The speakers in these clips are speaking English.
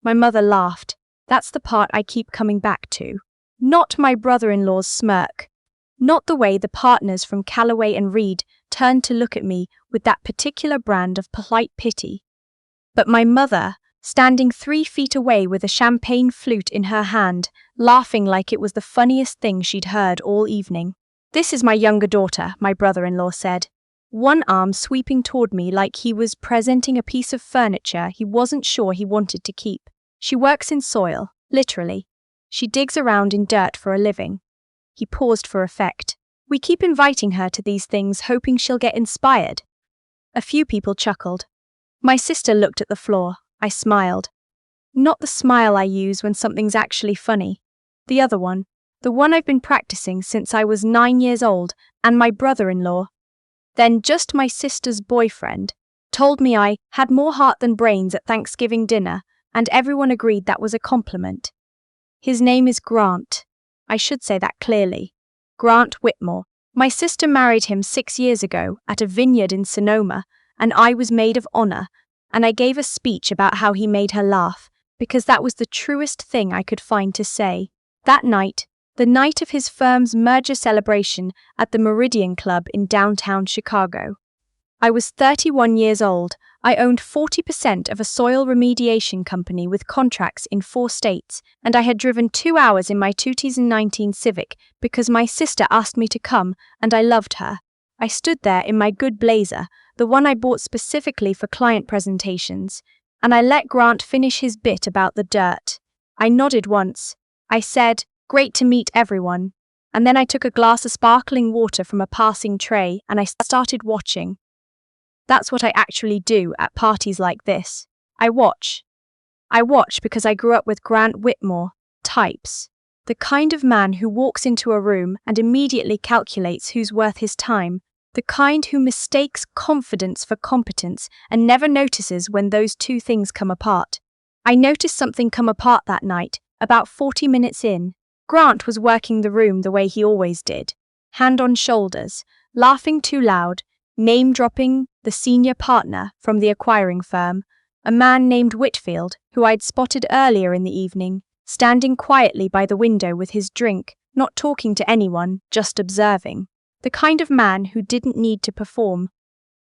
My mother laughed. That's the part I keep coming back to. Not my brother-in-law's smirk. Not the way the partners from Callaway and Reed turned to look at me with that particular brand of polite pity. But my mother, standing 3 feet away with a champagne flute in her hand, laughing like it was the funniest thing she'd heard all evening. "This is my younger daughter," my brother-in-law said, one arm sweeping toward me like he was presenting a piece of furniture he wasn't sure he wanted to keep. "She works in soil, literally. She digs around in dirt for a living." He paused for effect. "We keep inviting her to these things hoping she'll get inspired." A few people chuckled. My sister looked at the floor. I smiled. Not the smile I use when something's actually funny. The other one. The one I've been practicing since I was 9 years old, and my brother-in-law, then just my sister's boyfriend, told me I had more heart than brains at Thanksgiving dinner, and everyone agreed that was a compliment. His name is Grant. I should say that clearly. Grant Whitmore. My sister married him 6 years ago at a vineyard in Sonoma, and I was maid of honor, and I gave a speech about how he made her laugh, because that was the truest thing I could find to say. That night, the night of his firm's merger celebration at the Meridian Club in downtown Chicago. I was 31 years old. I owned 40% of a soil remediation company with contracts in 4 states, and I had driven 2 hours in my 2019 Civic because my sister asked me to come, and I loved her. I stood there in my good blazer, the one I bought specifically for client presentations, and I let Grant finish his bit about the dirt. I nodded once. I said, "Great to meet everyone," and then I took a glass of sparkling water from a passing tray and I started watching. That's what I actually do at parties like this. I watch. I watch because I grew up with Grant Whitmore types. The kind of man who walks into a room and immediately calculates who's worth his time. The kind who mistakes confidence for competence and never notices when those two things come apart. I noticed something come apart that night, about 40 minutes in. Grant was working the room the way he always did. Hand on shoulders, laughing too loud, name-dropping the senior partner from the acquiring firm, a man named Whitfield, who I'd spotted earlier in the evening, standing quietly by the window with his drink, not talking to anyone, just observing. The kind of man who didn't need to perform.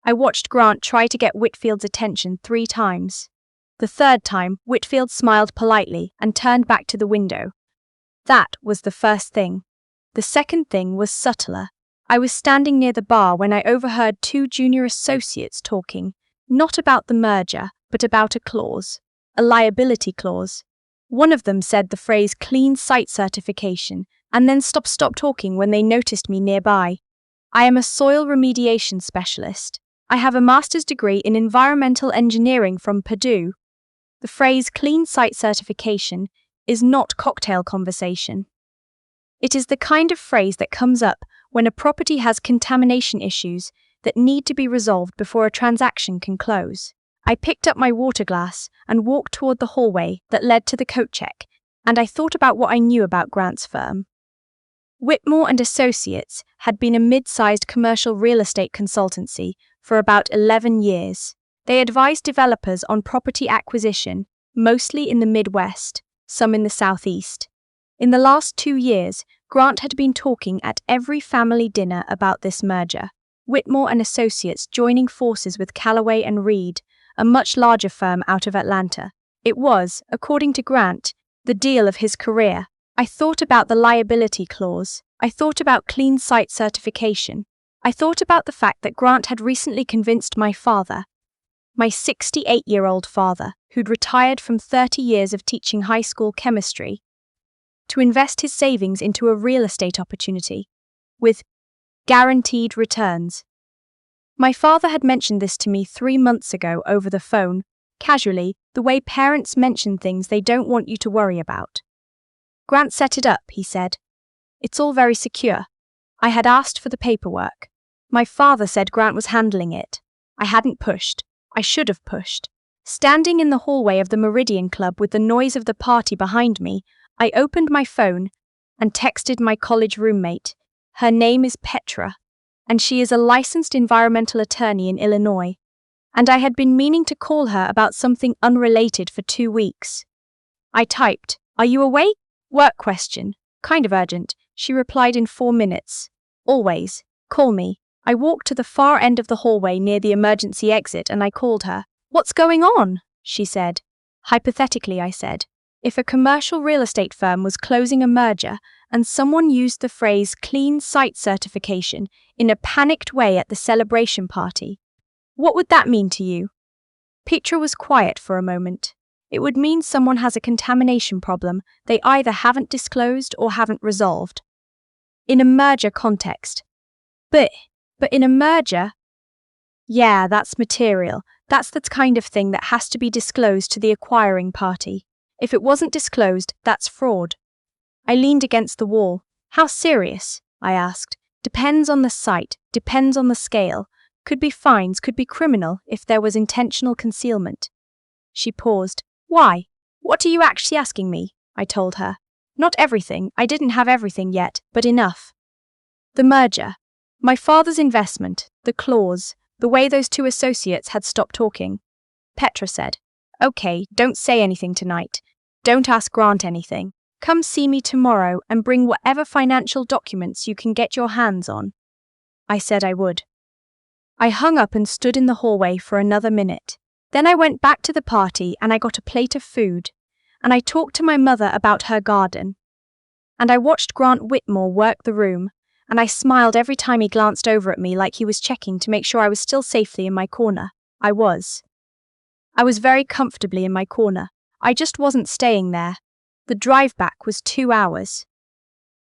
I watched Grant try to get Whitfield's attention 3 times. The 3rd time, Whitfield smiled politely and turned back to the window. That was the first thing. The second thing was subtler. I was standing near the bar when I overheard 2 junior associates talking, not about the merger, but about a clause, a liability clause. One of them said the phrase clean site certification, and then stopped talking when they noticed me nearby. I am a soil remediation specialist. I have a master's degree in environmental engineering from Purdue. The phrase clean site certification is not cocktail conversation. It is the kind of phrase that comes up when a property has contamination issues that need to be resolved before a transaction can close. I picked up my water glass and walked toward the hallway that led to the coat check, and I thought about what I knew about Grant's firm. Whitmore and Associates had been a mid-sized commercial real estate consultancy for about 11 years. They advised developers on property acquisition, mostly in the Midwest, some in the Southeast. In the last 2 years, Grant had been talking at every family dinner about this merger. Whitmore and Associates joining forces with Callaway and Reed, a much larger firm out of Atlanta. It was, according to Grant, the deal of his career. I thought about the liability clause. I thought about clean site certification. I thought about the fact that Grant had recently convinced my father, my 68-year-old father, who'd retired from 30 years of teaching high school chemistry, to invest his savings into a real estate opportunity with guaranteed returns. My father had mentioned this to me 3 months ago over the phone, casually, the way parents mention things they don't want you to worry about. Grant set it up, he said. It's all very secure. I had asked for the paperwork. My father said Grant was handling it. I hadn't pushed. I should have pushed. Standing in the hallway of the Meridian Club with the noise of the party behind me, I opened my phone and texted my college roommate. Her name is Petra, and she is a licensed environmental attorney in Illinois. And I had been meaning to call her about something unrelated for 2 weeks. I typed, "Are you awake?" Work question. Kind of urgent. She replied in 4 minutes. Always. Call me. I walked to the far end of the hallway near the emergency exit and I called her. "What's going on?" she said. Hypothetically, I said, if a commercial real estate firm was closing a merger and someone used the phrase clean site certification in a panicked way at the celebration party, what would that mean to you? Petra was quiet for a moment. It would mean someone has a contamination problem they either haven't disclosed or haven't resolved. In a merger context. But in a merger? Yeah, that's material. That's the kind of thing that has to be disclosed to the acquiring party. If it wasn't disclosed, that's fraud. I leaned against the wall. How serious? I asked. Depends on the site, depends on the scale. Could be fines, could be criminal if there was intentional concealment. She paused. Why? What are you actually asking me? I told her. Not everything, I didn't have everything yet, but enough. The merger. My father's investment, the clause, the way those two associates had stopped talking. Petra said, "Okay, don't say anything tonight. Don't ask Grant anything. Come see me tomorrow and bring whatever financial documents you can get your hands on." I said I would. I hung up and stood in the hallway for another minute. Then I went back to the party and I got a plate of food. And I talked to my mother about her garden. And I watched Grant Whitmore work the room, and I smiled every time he glanced over at me like he was checking to make sure I was still safely in my corner. I was. I was very comfortably in my corner. I just wasn't staying there. The drive back was 2 hours.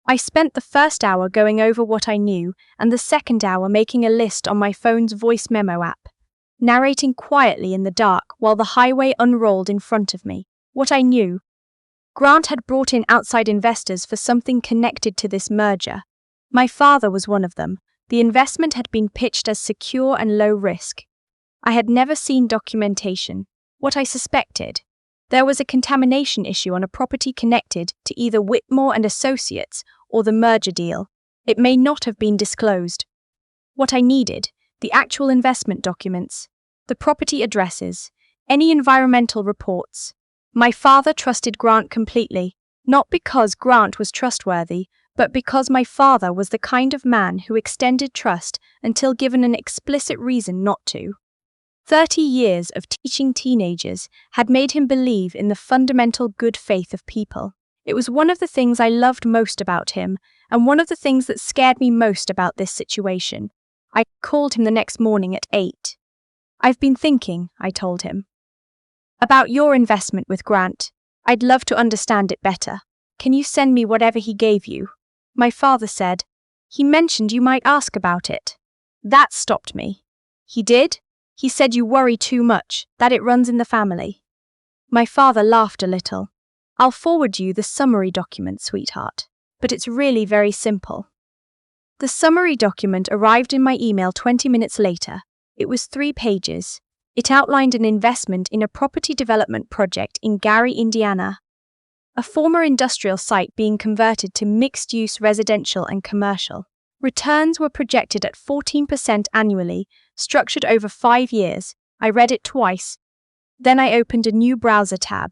I spent the first hour going over what I knew and the second hour making a list on my phone's voice memo app, narrating quietly in the dark while the highway unrolled in front of me. What I knew. Grant had brought in outside investors for something connected to this merger. My father was one of them. The investment had been pitched as secure and low risk. I had never seen documentation. What I suspected. There was a contamination issue on a property connected to either Whitmore and Associates or the merger deal. It may not have been disclosed. What I needed, the actual investment documents, the property addresses, any environmental reports. My father trusted Grant completely, not because Grant was trustworthy, but because my father was the kind of man who extended trust until given an explicit reason not to. 30 years of teaching teenagers had made him believe in the fundamental good faith of people. It was one of the things I loved most about him, and one of the things that scared me most about this situation. I called him the next morning at 8. "I've been thinking," I told him, "about your investment with Grant. I'd love to understand it better. Can you send me whatever he gave you?" My father said, "He mentioned you might ask about it." That stopped me. "He did? He said you worry too much, that it runs in the family." My father laughed a little. "I'll forward you the summary document, sweetheart. But it's really very simple." The summary document arrived in my email 20 minutes later. It was 3 pages. It outlined an investment in a property development project in Gary, Indiana, a former industrial site being converted to mixed-use residential and commercial. Returns were projected at 14% annually, structured over 5 years. I read it twice. Then I opened a new browser tab.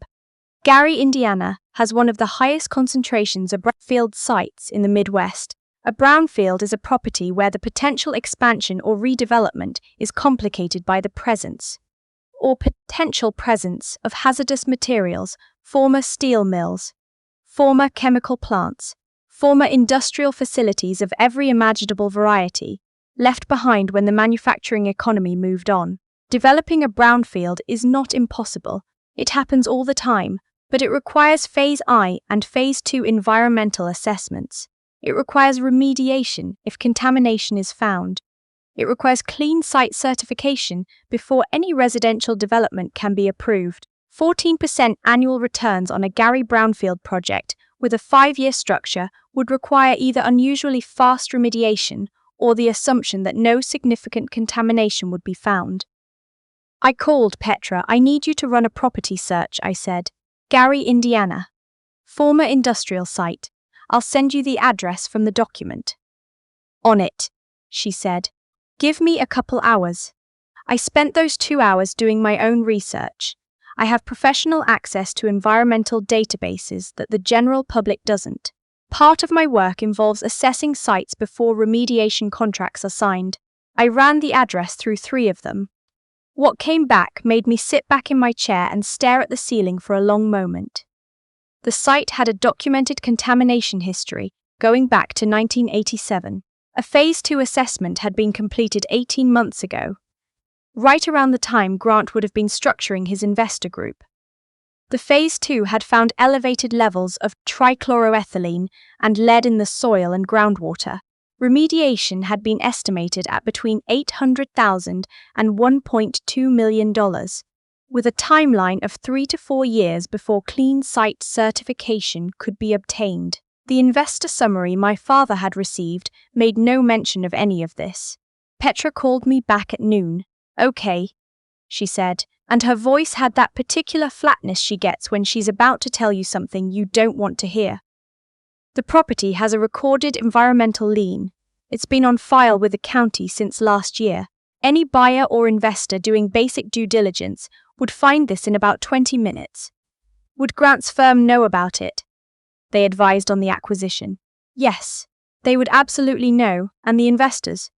Gary, Indiana, has one of the highest concentrations of brownfield sites in the Midwest. A brownfield is a property where the potential expansion or redevelopment is complicated by the presence or potential presence of hazardous materials, former steel mills, former chemical plants, former industrial facilities of every imaginable variety, left behind when the manufacturing economy moved on. Developing a brownfield is not impossible. It happens all the time, but it requires Phase I and Phase II environmental assessments. It requires remediation if contamination is found. It requires clean site certification before any residential development can be approved. 14% annual returns on a Gary brownfield project with a 5-year structure would require either unusually fast remediation or the assumption that no significant contamination would be found. I called Petra. "I need you to run a property search," I said. "Gary, Indiana. Former industrial site. I'll send you the address from the document." "On it," she said. "Give me a couple hours." I spent those 2 hours doing my own research. I have professional access to environmental databases that the general public doesn't. Part of my work involves assessing sites before remediation contracts are signed. I ran the address through 3 of them. What came back made me sit back in my chair and stare at the ceiling for a long moment. The site had a documented contamination history going back to 1987. A Phase 2 assessment had been completed 18 months ago, right around the time Grant would have been structuring his investor group. The Phase 2 had found elevated levels of trichloroethylene and lead in the soil and groundwater. Remediation had been estimated at between $800,000 and $1.2 million, with a timeline of 3 to 4 years before clean site certification could be obtained. The investor summary my father had received made no mention of any of this. Petra called me back at noon. "Okay," she said, and her voice had that particular flatness she gets when she's about to tell you something you don't want to hear. "The property has a recorded environmental lien. It's been on file with the county since last year. Any buyer or investor doing basic due diligence would find this in about 20 minutes. Would Grant's firm know about it?" They advised on the acquisition. Yes, they would absolutely know, and the investors.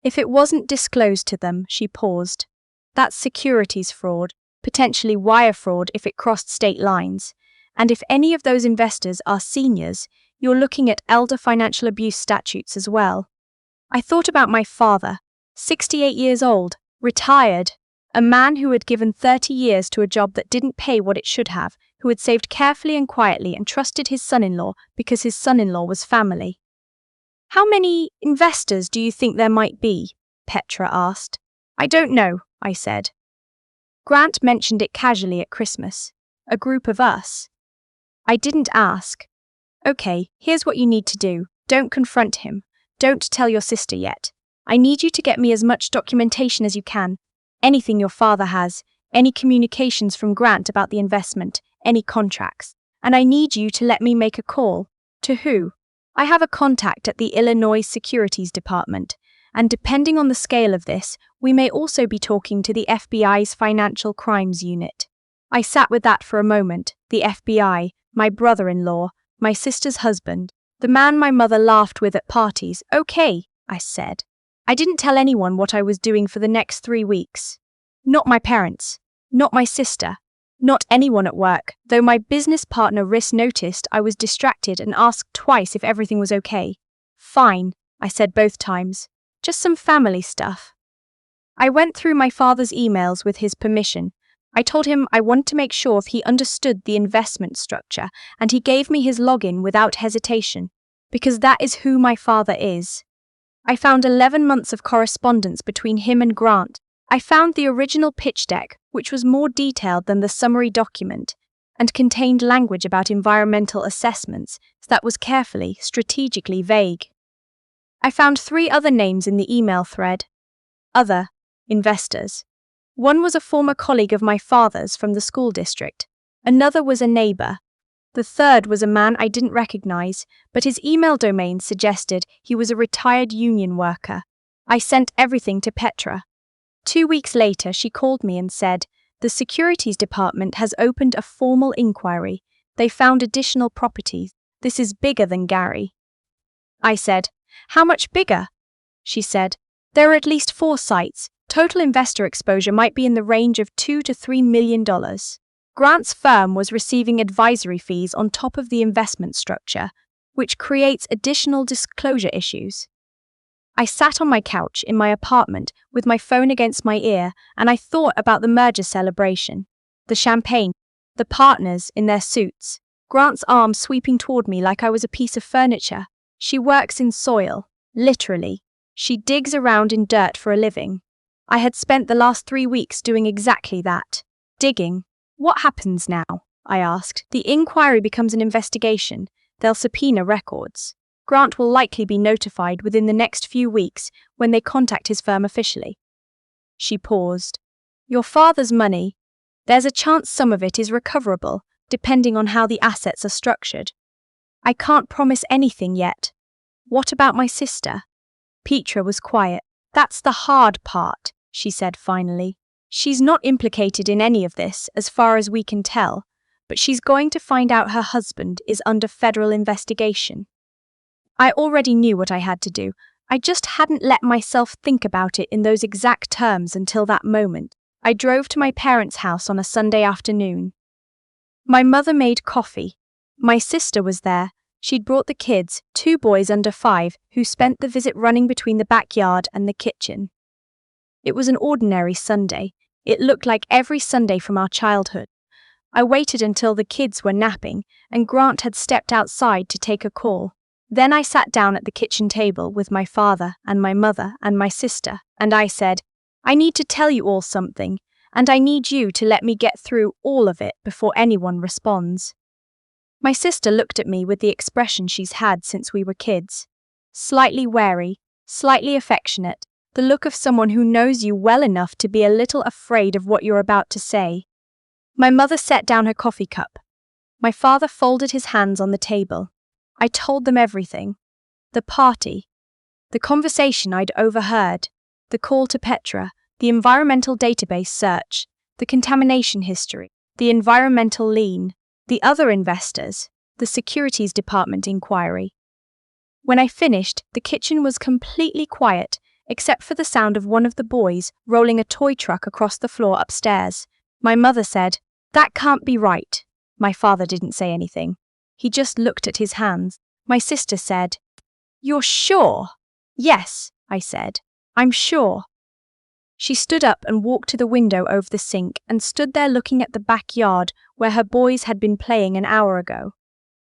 If it wasn't disclosed to them, she paused. That's securities fraud, potentially wire fraud if it crossed state lines. And if any of those investors are seniors, you're looking at elder financial abuse statutes as well. I thought about my father, 68 years old, retired, a man who had given 30 years to a job that didn't pay what it should have, who had saved carefully and quietly and trusted his son-in-law because his son-in-law was family. "How many investors do you think there might be?" Petra asked. "I don't know," I said. "Grant mentioned it casually at Christmas. A group of us." I didn't ask. "Okay, here's what you need to do. Don't confront him. Don't tell your sister yet. I need you to get me as much documentation as you can. Anything your father has, any communications from Grant about the investment, any contracts. And I need you to let me make a call." "To who?" "I have a contact at the Illinois Securities Department, and depending on the scale of this, we may also be talking to the FBI's Financial Crimes Unit." I sat with that for a moment. The FBI, my brother-in-law, my sister's husband, the man my mother laughed with at parties. "Okay," I said. I didn't tell anyone what I was doing for the next 3 weeks. Not my parents, not my sister, not anyone at work, though my business partner Riss noticed I was distracted and asked twice if everything was okay. "Fine," I said both times. "Just some family stuff." I went through my father's emails with his permission. I told him I wanted to make sure if he understood the investment structure, and he gave me his login without hesitation, because that is who my father is. I found 11 months of correspondence between him and Grant. I found the original pitch deck, which was more detailed than the summary document, and contained language about environmental assessments that was carefully, strategically vague. I found 3 other names in the email thread. Other investors. One was a former colleague of my father's from the school district. Another was a neighbor. The third was a man I didn't recognize, but his email domain suggested he was a retired union worker. I sent everything to Petra. 2 weeks later, she called me and said, "The securities department has opened a formal inquiry. They found additional properties. This is bigger than Gary." I said, "How much bigger?" She said, "There are at least 4 sites. Total investor exposure might be in the range of $2 to $3 million. Grant's firm was receiving advisory fees on top of the investment structure, which creates additional disclosure issues." I sat on my couch in my apartment with my phone against my ear, and I thought about the merger celebration. The champagne, the partners in their suits, Grant's arm sweeping toward me like I was a piece of furniture. She works in soil, literally. She digs around in dirt for a living. I had spent the last 3 weeks doing exactly that. Digging. "What happens now?" I asked. "The inquiry becomes an investigation. They'll subpoena records. Grant will likely be notified within the next few weeks when they contact his firm officially." She paused. "Your father's money, there's a chance some of it is recoverable, depending on how the assets are structured. I can't promise anything yet. What about my sister?" Petra was quiet. "That's the hard part," she said finally. She's not implicated in any of this, as far as we can tell, but she's going to find out her husband is under federal investigation. I already knew what I had to do. I just hadn't let myself think about it in those exact terms until that moment. I drove to my parents' house on a Sunday afternoon. My mother made coffee. My sister was there. She'd brought the kids, 2 boys under 5, who spent the visit running between the backyard and the kitchen. It was an ordinary Sunday. It looked like every Sunday from our childhood. I waited until the kids were napping, and Grant had stepped outside to take a call. Then I sat down at the kitchen table with my father and my mother and my sister, and I said, I need to tell you all something, and I need you to let me get through all of it before anyone responds. My sister looked at me with the expression she's had since we were kids. Slightly wary, slightly affectionate, the look of someone who knows you well enough to be a little afraid of what you're about to say. My mother set down her coffee cup. My father folded his hands on the table. I told them everything. The party, the conversation I'd overheard, the call to Petra, the environmental database search, the contamination history, the environmental lien, the other investors, the securities department inquiry. When I finished, the kitchen was completely quiet, except for the sound of one of the boys rolling a toy truck across the floor upstairs. My mother said, "That can't be right." My father didn't say anything. He just looked at his hands. My sister said, "You're sure?" "Yes," I said. "I'm sure." She stood up and walked to the window over the sink and stood there looking at the backyard where her boys had been playing an hour ago.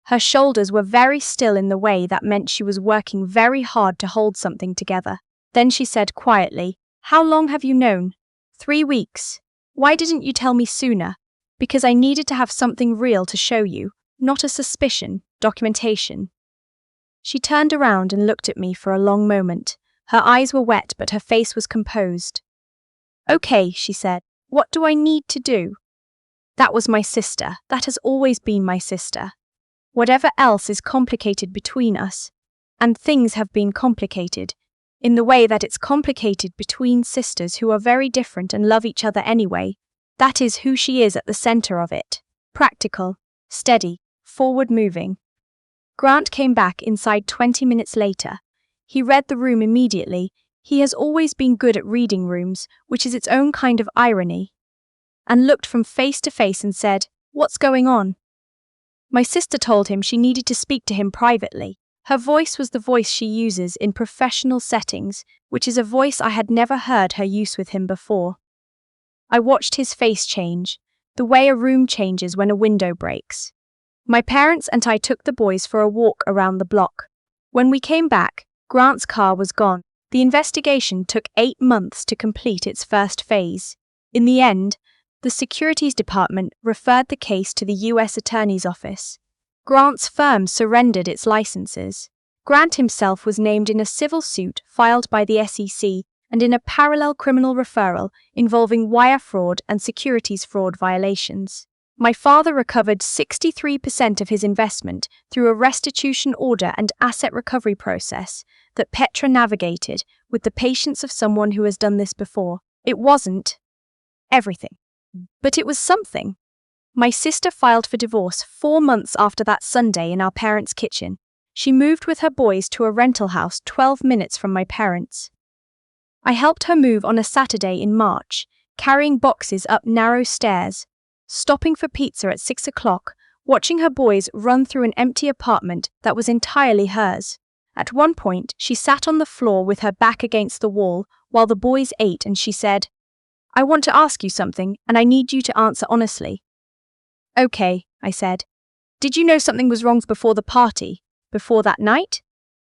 Her shoulders were very still in the way that meant she was working very hard to hold something together. Then she said quietly, "How long have you known?" 3 weeks. "Why didn't you tell me sooner?" "Because I needed to have something real to show you, not a suspicion, documentation." She turned around and looked at me for a long moment. Her eyes were wet, but her face was composed. "Okay," she said. "What do I need to do?" That was my sister. That has always been my sister. Whatever else is complicated between us, and things have been complicated, in the way that it's complicated between sisters who are very different and love each other anyway, that is who she is at the center of it. Practical, steady, forward-moving. Grant came back inside 20 minutes later. He read the room immediately. He has always been good at reading rooms, which is its own kind of irony. And looked from face to face and said, "What's going on?" My sister told him she needed to speak to him privately. Her voice was the voice she uses in professional settings, which is a voice I had never heard her use with him before. I watched his face change, the way a room changes when a window breaks. My parents and I took the boys for a walk around the block. When we came back, Grant's car was gone. The investigation took 8 months to complete its first phase. In the end, the Securities Department referred the case to the U.S. Attorney's Office. Grant's firm surrendered its licenses. Grant himself was named in a civil suit filed by the SEC and in a parallel criminal referral involving wire fraud and securities fraud violations. My father recovered 63% of his investment through a restitution order and asset recovery process that Petra navigated with the patience of someone who has done this before. It wasn't everything, but it was something. My sister filed for divorce 4 months after that Sunday in our parents' kitchen. She moved with her boys to a rental house 12 minutes from my parents. I helped her move on a Saturday in March, carrying boxes up narrow stairs, stopping for pizza at 6 o'clock, watching her boys run through an empty apartment that was entirely hers. At one point, she sat on the floor with her back against the wall while the boys ate, and she said, "I want to ask you something, and I need you to answer honestly." "Okay," I said. "Did you know something was wrong before the party? Before that night?"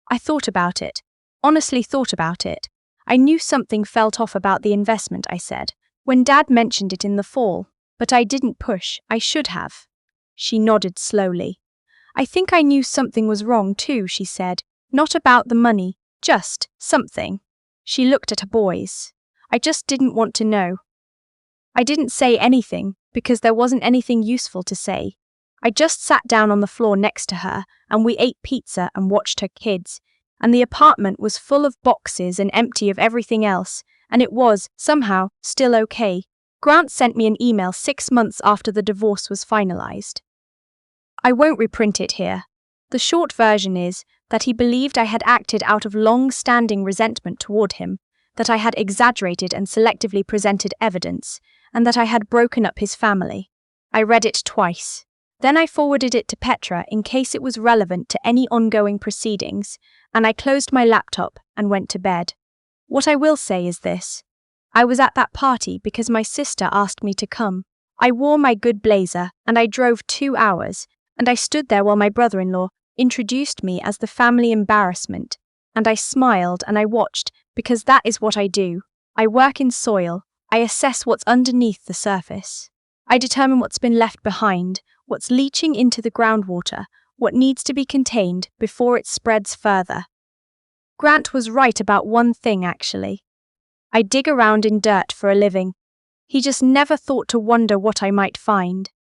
I thought about it. Honestly thought about it. I knew something felt off about the investment, I said, when Dad mentioned it in the fall. But I didn't push. I should have. She nodded slowly. "I think I knew something was wrong too," she said. "Not about the money, just something." She looked at her boys. "I just didn't want to know." I didn't say anything, because there wasn't anything useful to say. I just sat down on the floor next to her, and we ate pizza and watched her kids. and the apartment was full of boxes and empty of everything else, and it was, somehow, still okay. Grant sent me an email 6 months after the divorce was finalized. I won't reprint it here. The short version is that he believed I had acted out of long-standing resentment toward him, that I had exaggerated and selectively presented evidence, and that I had broken up his family. I read it twice. Then I forwarded it to Petra in case it was relevant to any ongoing proceedings, and I closed my laptop and went to bed. What I will say is this. I was at that party because my sister asked me to come. I wore my good blazer, and I drove 2 hours, and I stood there while my brother-in-law introduced me as the family embarrassment, and I smiled and I watched, because that is what I do. I work in soil. I assess what's underneath the surface. I determine what's been left behind, what's leaching into the groundwater, what needs to be contained before it spreads further. Grant was right about one thing, actually. I dig around in dirt for a living. He just never thought to wonder what I might find.